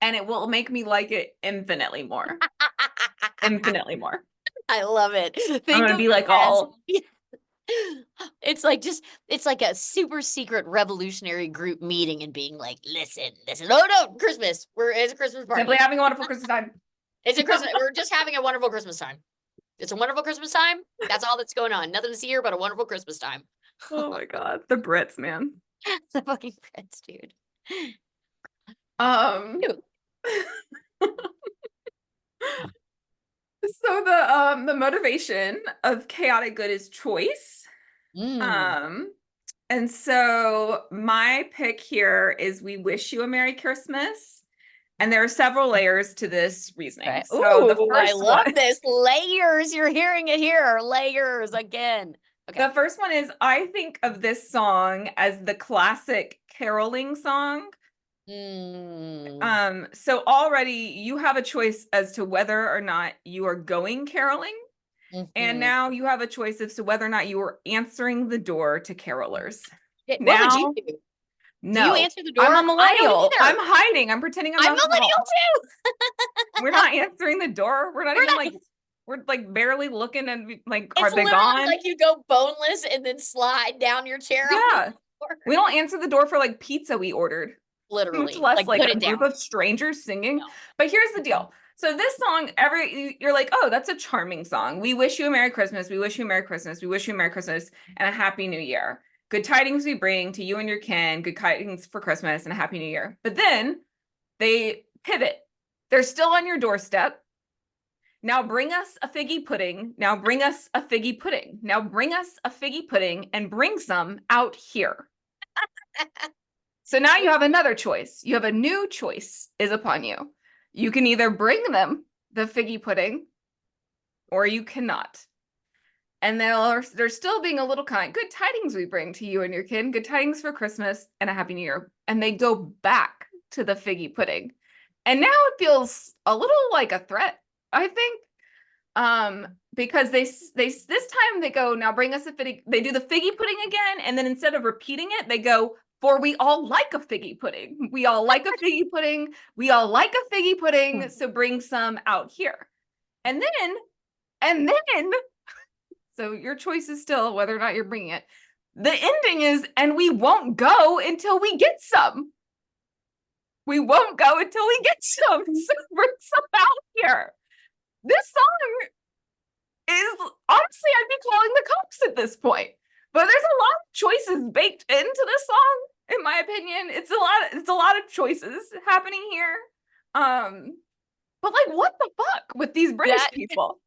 and it will make me like it infinitely more. Infinitely more. I love it. I'm Think gonna of be it like as all it's like a super secret revolutionary group meeting and being like, listen. Oh no, Christmas. It's a Christmas party. simply having a wonderful Christmas time. It's a Christmas. We're just having a wonderful Christmas time. It's a wonderful Christmas time. That's all that's going on. Nothing to see here but a wonderful Christmas time. Oh my God, the Brits, man. The fucking Brits, dude. Ew. So the motivation of chaotic good is choice. Mm. And so my pick here is We Wish You a Merry Christmas. And there are several layers to this reasoning. Okay. So the Ooh, I first love one, this. Layers. You're hearing it here. Layers again. Okay. the first one is I think of this song as the classic caroling song. So already you have a choice as to whether or not you are going caroling. And now you have a choice as to whether or not you are answering the door to carolers. What Now, would you do? no, Do you answer the door? I'm a I don't millennial. either. I'm hiding. I'm pretending I'm I'm not at home. millennial too. We're not answering the door. We're not We're even not- like we're like barely looking and like It's are they literally gone? like you go boneless and then slide down your chair. Yeah. We don't answer the door for like pizza we ordered. Literally. Much less like put a it group down. of strangers singing. No. But here's the deal. So this song, you're like, oh, that's a charming song. We wish you a Merry Christmas. We wish you a Merry Christmas. We wish you a Merry Christmas and a Happy New Year. Good tidings we bring to you and your kin. Good tidings for Christmas and a Happy New Year. But then they pivot. They're still on your doorstep. Now bring us a figgy pudding. Now bring us a figgy pudding. Now bring us a figgy pudding and bring some out here. So now you have another choice. You have a new choice is upon you. You can either bring them the figgy pudding or you cannot. And they're still being a little kind. Good tidings we bring to you and your kin. Good tidings for Christmas and a Happy New Year. And they go back to the figgy pudding. And now it feels a little like a threat, I think. Because they this time they go, now bring us a figgy, they do the figgy pudding again, and then instead of repeating it, they go, for we all like a figgy pudding. We all like a figgy pudding. We all like a figgy pudding. So bring some out here. And then, so your choice is still whether or not you're bringing it. The ending is, and we won't go until we get some. We won't go until we get some. So bring some out here. This song is, honestly, I'd be calling the cops at this point. But there's a lot of choices baked into this song, in my opinion. It's a lot of choices happening here. But like, what the fuck with these British people?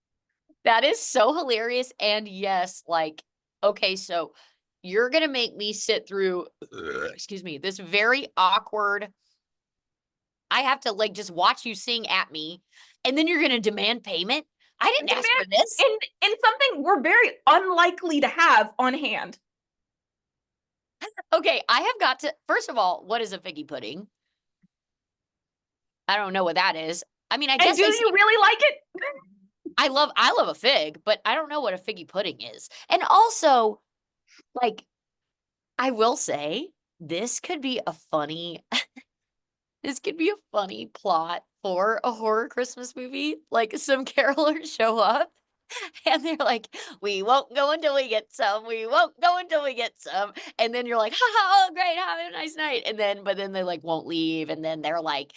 That is so hilarious. And yes, like, okay, so you're gonna make me sit through excuse me, this very awkward. I have to like just watch you sing at me, and then you're gonna demand payment. I didn't ask for this. In something we're very unlikely to have on hand. Okay, I have got to, first of all, what is a figgy pudding? I don't know what that is. I mean, I guess do you really like it? I love a fig, but I don't know what a figgy pudding is. And also, like, I will say this could be a funny this could be a funny plot for a horror Christmas movie. Like some carolers show up and they're like, we won't go until we get some. We won't go until we get some. And then you're like, oh, great, have a nice night. But then they like won't leave. And then they're like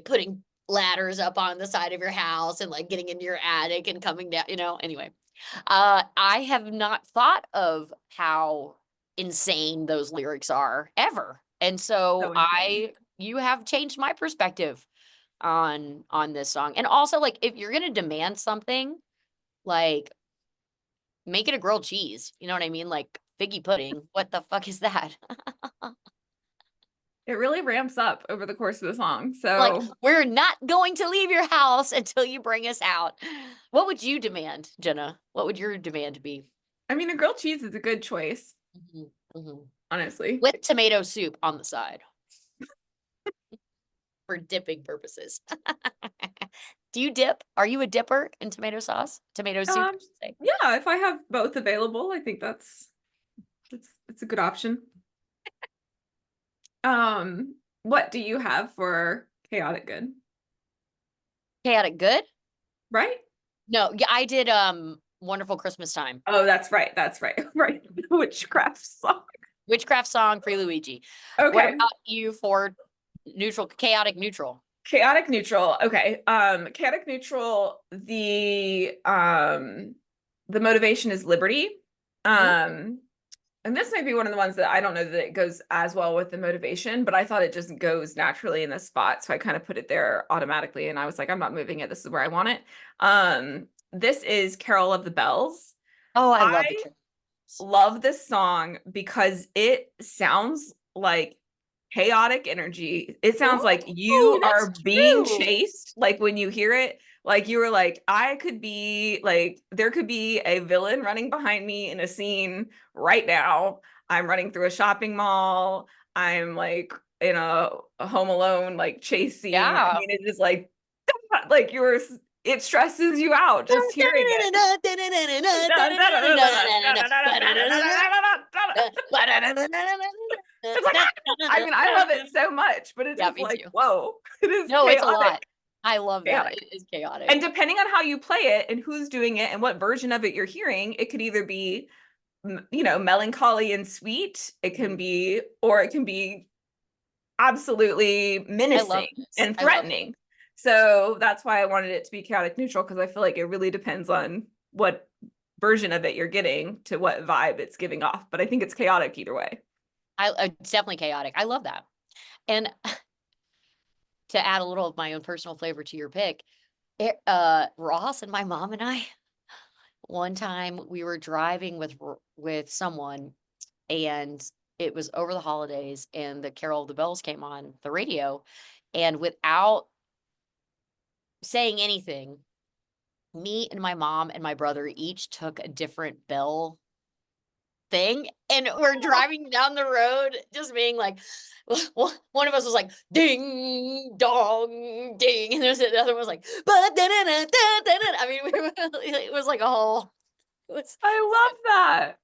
putting ladders up on the side of your house and like getting into your attic and coming down, anyway. I have not thought of how insane those lyrics are ever. And so you have changed my perspective. on this song. And also, like, if you're gonna demand something, like, make it a grilled cheese. You know what I mean? Like figgy pudding. What the fuck is that? It really ramps up over the course of the song. Like, So, we're not going to leave your house until you bring us out. What would you demand, Jenna? What would your demand be? I mean, a grilled cheese is a good choice, Mhm, mhm. honestly. With tomato soup on the side for dipping purposes. Do you dip? Are you a dipper in tomato sauce? Tomato soup, I should say. Yeah, if I have both available, I think it's a good option. What do you have for chaotic good? Chaotic good? Right? No, yeah, I did Wonderful Christmas Time. Oh, that's right. That's right. Right. Witchcraft song. Witchcraft song, Free Luigi. What Okay. about you for neutral, chaotic neutral? Chaotic neutral. Okay. Chaotic neutral, the motivation is liberty. Mhm. And this might be one of the ones that I don't know that it goes as well with the motivation, but I thought it just goes naturally in this spot. So I kind of put it there automatically. And I was like, I'm not moving it. This is where I want it. This is Carol of the Bells. Oh, I I love the Carol. love this song because it sounds like chaotic energy. It sounds like you Ooh, that's are being true. chased. Like when you hear it, like you were like, I could be like, there could be a villain running behind me in a scene right now. I'm running through a shopping mall. I'm like in a Home Alone like chase scene. I Yeah. mean, it is like it stresses you out just hearing it. It's like, I mean, I love it so much, but it Yeah, is me like, too. whoa, it is No, it's a chaotic, lot. I love that. chaotic. It is chaotic. And depending on how you play it and who's doing it and what version of it you're hearing, it could either be, melancholy and sweet. It can Mhm. be, or it can be absolutely I love menacing this. and I love threatening. So that's why I wanted it to be chaotic neutral, because I feel like it really depends on what version of it you're getting to what vibe it's giving off. But I think it's chaotic either way. it's definitely chaotic. I love that. And to add a little of my own personal flavor to your pick, Ross and my mom and I, one time we were driving with someone, and it was over the holidays, and the Carol of the Bells came on the radio, and without saying anything, me and my mom and my brother each took a different bell thing, and we're driving down the road just being like, one of us was like, "Ding dong ding," and the other one was like, I mean, it was like a whole, it was, I love that.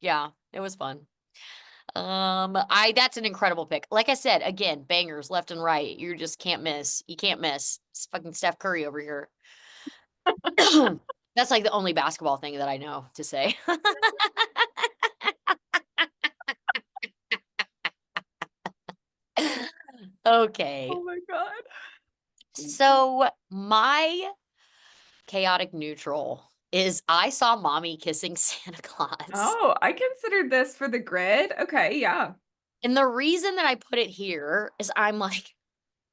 yeah, it was fun. That's an incredible pick. Like I said, again, bangers left and right. You just can't miss. You can't miss. It's fucking Steph Curry over here. That's like the only basketball thing that I know to say. Okay. Oh my God. So my chaotic neutral is I saw mommy kissing Santa Claus. Oh, I considered this for the grid. Okay, yeah. And the reason that I put it here is I'm like,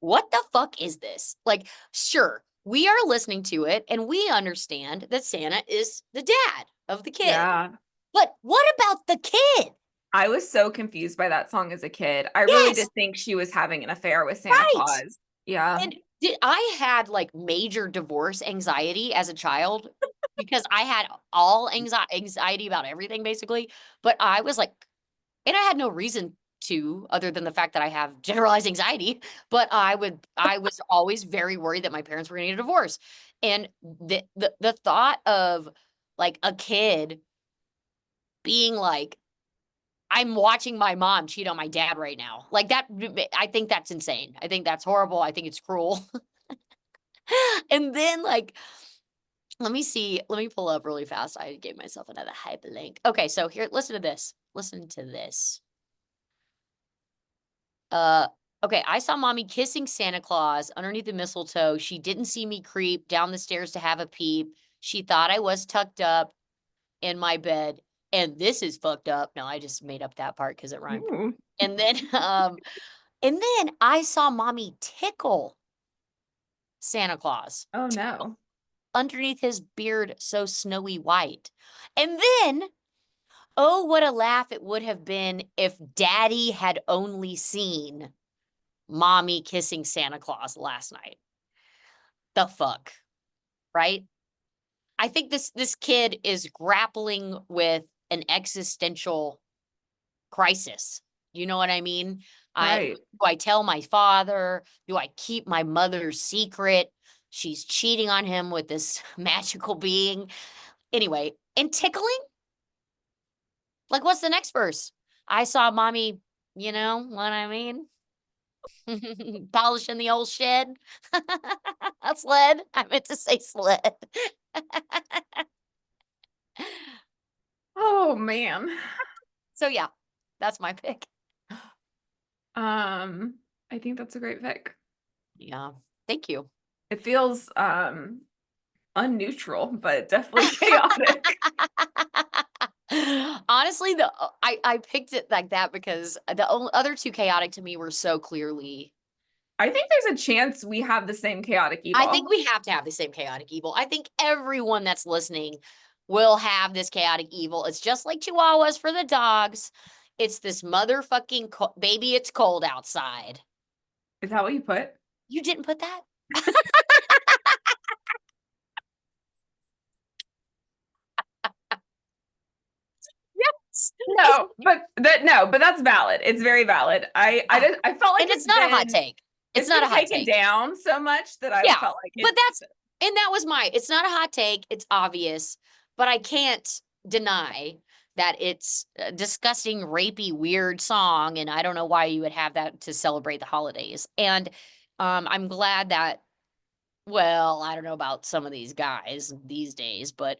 what the fuck is this? Like, sure, we are listening to it and we understand that Santa is the dad of the kid. Yeah. But what about the kid? I was so confused by that song as a kid. I really did Yes, think she was having an affair with Santa right. Claus. Yeah. And I had like major divorce anxiety as a child because I had all anxiety about everything basically. But I was like, and I had no reason to other than the fact that I have generalized anxiety, but I was always very worried that my parents were gonna get a divorce. And the thought of like a kid being like, I'm watching my mom cheat on my dad right now. Like that, I think that's insane. I think that's horrible. I think it's cruel. And then like, let me see. Let me pull up really fast. I gave myself another hyperlink. Okay, so here, listen to this. Listen to this. Uh, okay, I saw mommy kissing Santa Claus underneath the mistletoe. She didn't see me creep down the stairs to have a peep. She thought I was tucked up in my bed. And this is fucked up. No, I just made up that part because it rhymed. Ooh. And then, and then I saw mommy tickle Santa Claus. Oh no. Underneath his beard so snowy white. And then, oh, what a laugh it would have been if Daddy had only seen Mommy kissing Santa Claus last night. The fuck, right? I think this kid is grappling with an existential crisis. You know what I mean? Right. Do I tell my father? Do I keep my mother's secret? She's cheating on him with this magical being. Anyway, and tickling? Like, what's the next verse? I saw mommy, you know what I mean? Polishing the old shed. Sled. I meant to say sled. Oh man. So yeah, that's my pick. I think that's a great pick. Yeah. Thank you. It feels unneutral, but definitely chaotic. Honestly, I picked it like that because the other two chaotic to me were so clearly. I think there's a chance we have the same chaotic evil. I think we have to have the same chaotic evil. I think everyone that's listening will have this chaotic evil. It's just like Chihuahuas for the dogs. It's this motherfucking baby, it's cold outside. Is that what you put? You didn't put that? Yes. But that's valid. It's very valid. I felt like And it's not a hot take. It's not a hot taken take. down so much that I felt like but that was it's not a hot take. It's obvious, but I can't deny that it's a disgusting, rapey, weird song, and I don't know why you would have that to celebrate the holidays. And I'm glad that, well, I don't know about some of these guys these days, but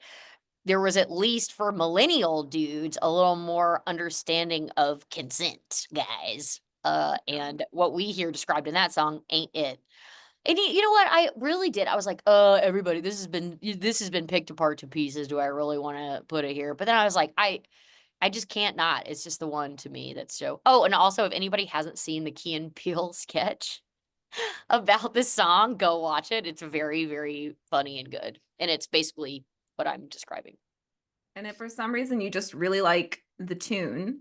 there was at least for millennial dudes a little more understanding of consent, guys. And what we hear described in that song ain't it. And you know what? I really did. I was like, everybody, this has been picked apart to pieces. Do I really want to put it here? But then I was like, I just can't not. It's just the one to me that's so. Oh, and also, if anybody hasn't seen the Key and Peele sketch about this song, go watch it. It's very, very funny and good. And it's basically what I'm describing. And if for some reason you just really like the tune,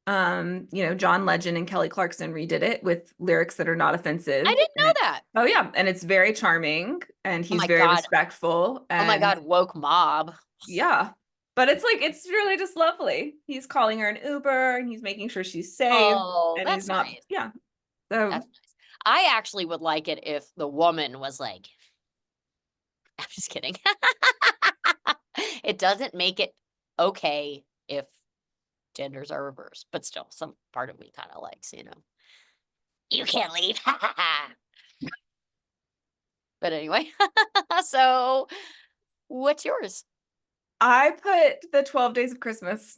John Legend and Kelly Clarkson redid it with lyrics that are not offensive. I didn't know that. Oh yeah, and it's very charming and he's very respectful. Oh my God, woke mob. Yeah. But it's really just lovely. He's calling her an Uber and he's making sure she's safe. Oh, and that's he's not, nice. yeah. So that's nice. I actually would like it if the woman was like, I'm just kidding. It doesn't make it okay if genders are reversed, but still, some part of me kind of likes, you can't leave. But anyway, so what's yours? I put the 12 Days of Christmas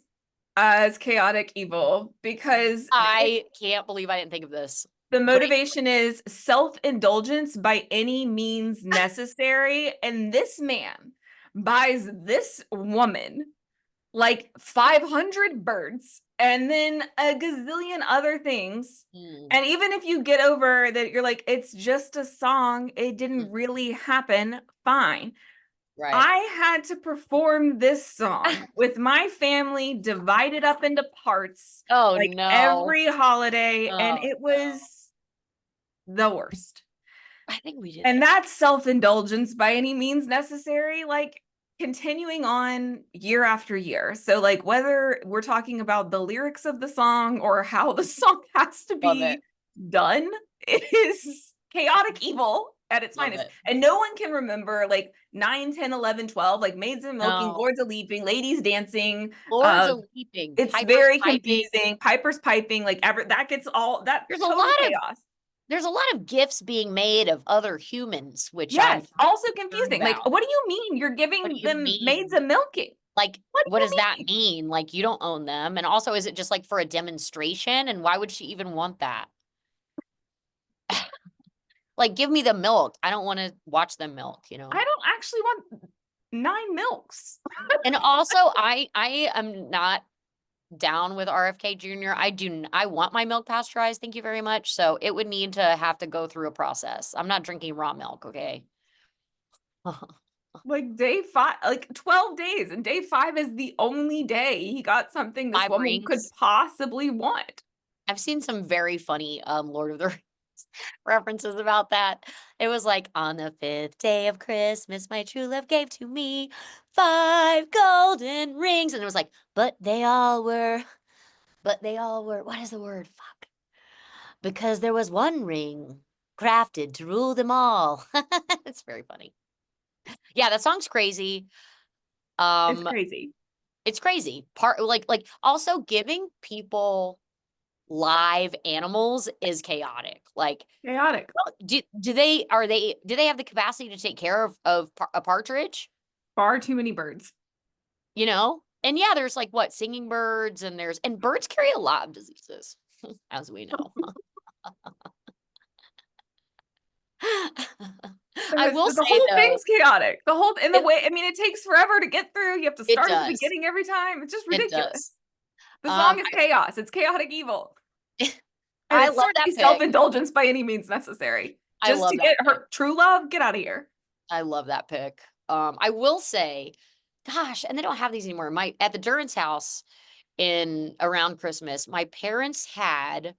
as chaotic evil because I can't believe I didn't think of this. The motivation is self-indulgence by any means necessary. And this man buys this woman like 500 birds and then a gazillion other things. And even if you get over that, you're like, it's just a song, it didn't really happen, fine. Right. I had to perform this song with my family divided up into parts. Oh, like no. every holiday. And it was the worst. I think we did. And that's self-indulgence by any means necessary, like continuing on year after year. So like whether we're talking about the lyrics of the song or how the song has to be done, it is chaotic evil at its finest. And no one can remember like 9, 10, 11, 12, like maids and milking, lords a leaping, ladies dancing. Lords a leaping. It's Piper's very piping. confusing. Piper's piping, like that gets all that. There's total a lot chaos. There's a lot of gifts being made of other humans, which yes, also confusing. Like, what do you mean you're giving them maids a milking? Like, what does that mean? Like, you don't own them. And also, is it just like for a demonstration? And why would she even want that? Like, give me the milk. I don't want to watch them milk, I don't actually want 9 milks. And also, I am not down with RFK Jr. I want my milk pasteurized, thank you very much. So it would need to have to go through a process. I'm not drinking raw milk, okay? Like day 5, like 12 days, and day 5 is the only day he got something this 5 woman could rings. possibly want. I've seen some very funny Lord of the Rings references about that. It was like, on the 5th day of Christmas, my true love gave to me 5 golden rings. And it was like, but they all were, what is the word? Fuck. Because there was one ring crafted to rule them all. It's very funny. Yeah, that song's crazy. It's Um, crazy. it's crazy. Like also giving people live animals is chaotic. Like, Chaotic. do they have the capacity to take care of a partridge? Far too many birds. You know? And yeah, there's like what, singing birds, and birds carry a lot of diseases, as we know. I will The say whole though, thing's chaotic. The whole in the it, way, I mean, it takes forever to get through. You have to it start at the does. beginning every time. It's just It ridiculous. does. The song is chaos. It's chaotic evil. And I it's love certainly that pick. self-indulgence by any means necessary. I Just love to that get pick. her true love, get out of here. I love that pick. I will say, gosh, and they don't have these anymore. At the Duran's house in around Christmas, my parents had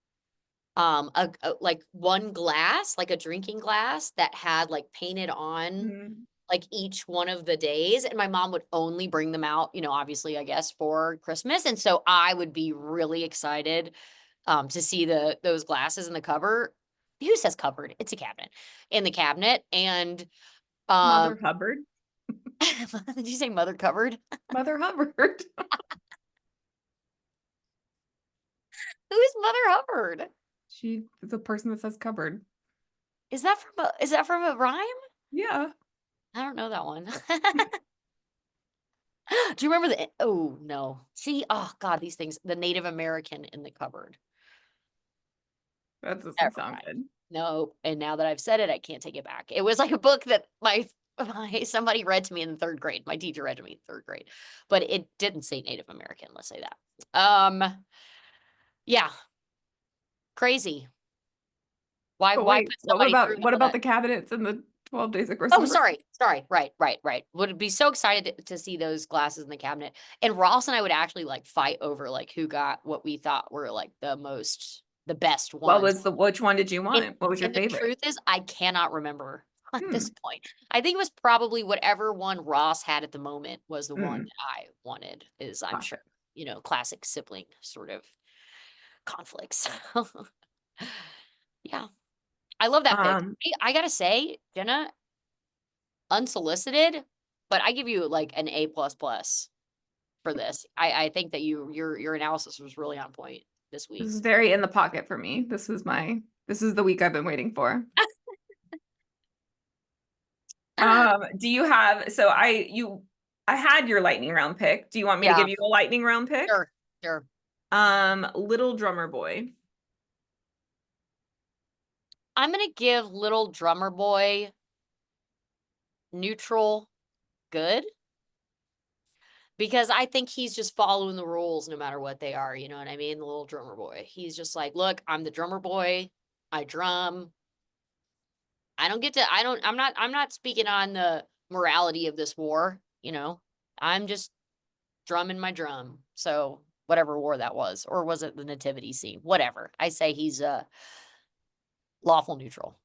like one glass, like a drinking glass that had like painted on Mhm. like each one of the days, and my mom would only bring them out, obviously, I guess, for Christmas. And so I would be really excited to see those glasses in the cupboard. Who says cupboard? It's a cabinet. In the cabinet. And Mother Hubbard. did you say mother cupboard? Mother Hubbard. Who is Mother Hubbard? She is a person that says cupboard. Is that from a rhyme? Yeah. I don't know that one. Do you remember oh no. See, oh God, these things, the Native American in the cupboard. That doesn't Never sound mind. good. No, and now that I've said it, I can't take it back. It was like a book that somebody read to me in the 3rd grade. My teacher read to me in 3rd grade, but it didn't say Native American. Let's say that. Yeah, crazy. Why But why wait, put somebody through what all about that? the cabinets and the 12 days of Oh, Christmas? sorry. Right. Would be so excited to see those glasses in the cabinet. And Ross and I would actually like fight over like who got what we thought were like the best ones. Which one did you And want? What was your the favorite? truth is I cannot remember at this Hmm. point. I think it was probably whatever one Ross had at the moment was the one Hmm. that I wanted, is I'm sure, Classic. classic sibling sort of conflicts. Yeah. I love that pick. Um, I gotta say, Jenna, unsolicited, but I give you like an A plus plus for this. I think that your analysis was really on point this this week. is very in the pocket for me. This is the week I've been waiting for. Do you have, I had your lightning round pick. Do you want me to Yeah, give you a lightning round pick? sure, sure. Little Drummer Boy. I'm gonna give Little Drummer Boy neutral good, because I think he's just following the rules no matter what they are. You know what I mean? The Little Drummer Boy. He's just like, look, I'm the drummer boy. I drum. I'm not speaking on the morality of this war. I'm just drumming my drum. So whatever war that was, or was it the nativity scene? Whatever. I say he's lawful neutral.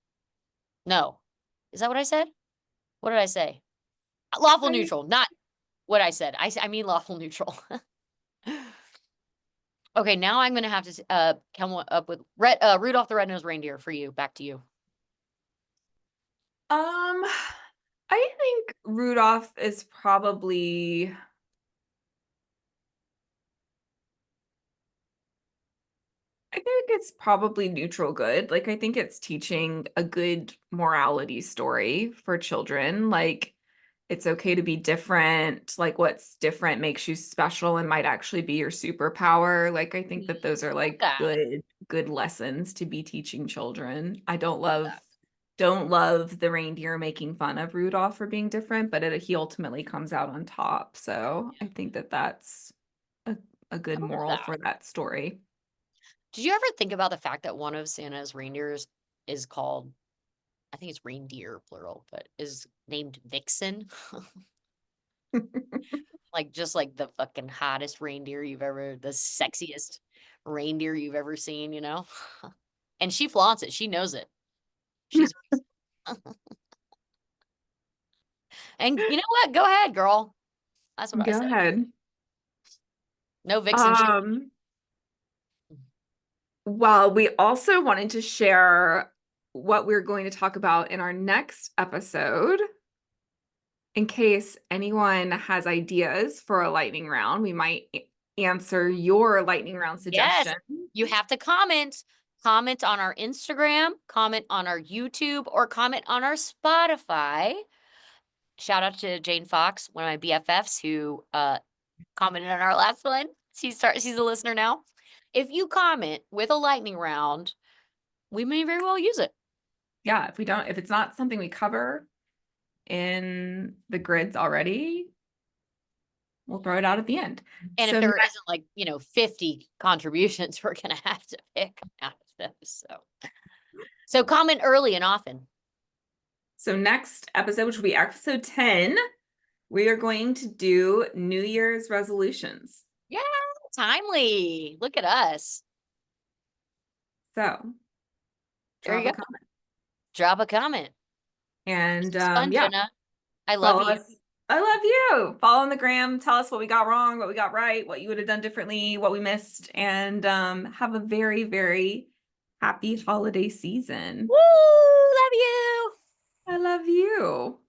No. Is that what I said? What did I say? Lawful I- neutral, not what I said. I mean lawful neutral. Okay, now I'm gonna have to come up with Rudolph the Red-Nosed Reindeer for you. Back to you. I think Rudolph is probably, I think it's probably neutral good. Like, I think it's teaching a good morality story for children. Like, it's okay to be different. Like, what's different makes you special and might actually be your superpower. Like, I think that those are Love like that. good lessons to be teaching children. I don't Love love that. don't love the reindeer making fun of Rudolph for being different, but he ultimately comes out on top. So I think that that's a good I love moral that. for that story. Did you ever think about the fact that one of Santa's reindeers is called, I think it's reindeer plural, but is named Vixen? Like just like the fucking hottest reindeer you've ever, the sexiest reindeer you've ever seen, you know? And she flaunts it. She knows it. She's and you know what? Go ahead, girl. That's what I Go say. ahead. No Vixen shit. Well, we also wanted to share what we're going to talk about in our next episode. In case anyone has ideas for a lightning round, we might answer your lightning round suggestion. Yes, you have to comment. Comment on our Instagram, comment on our YouTube, or comment on our Spotify. Shout out to Jane Fox, one of my BFFs, who commented on our last one. She's a listener now. If you comment with a lightning round, we may very well use it. Yeah, if it's not something we cover in the grids already, we'll throw it out at the end. And if there isn't like, 50 contributions, we're gonna have to pick out of those. So comment early and often. So next episode, which will be episode 10, we are going to do New Year's resolutions. Yeah, timely. Look at us. So There you drop a go. comment. Drop a comment. And This is fun, yeah, Jenna. I love follow you. us. I love you. Follow on the gram. Tell us what we got wrong, what we got right, what you would have done differently, what we missed, and have a very, very happy holiday season. Woo! Love you. I love you.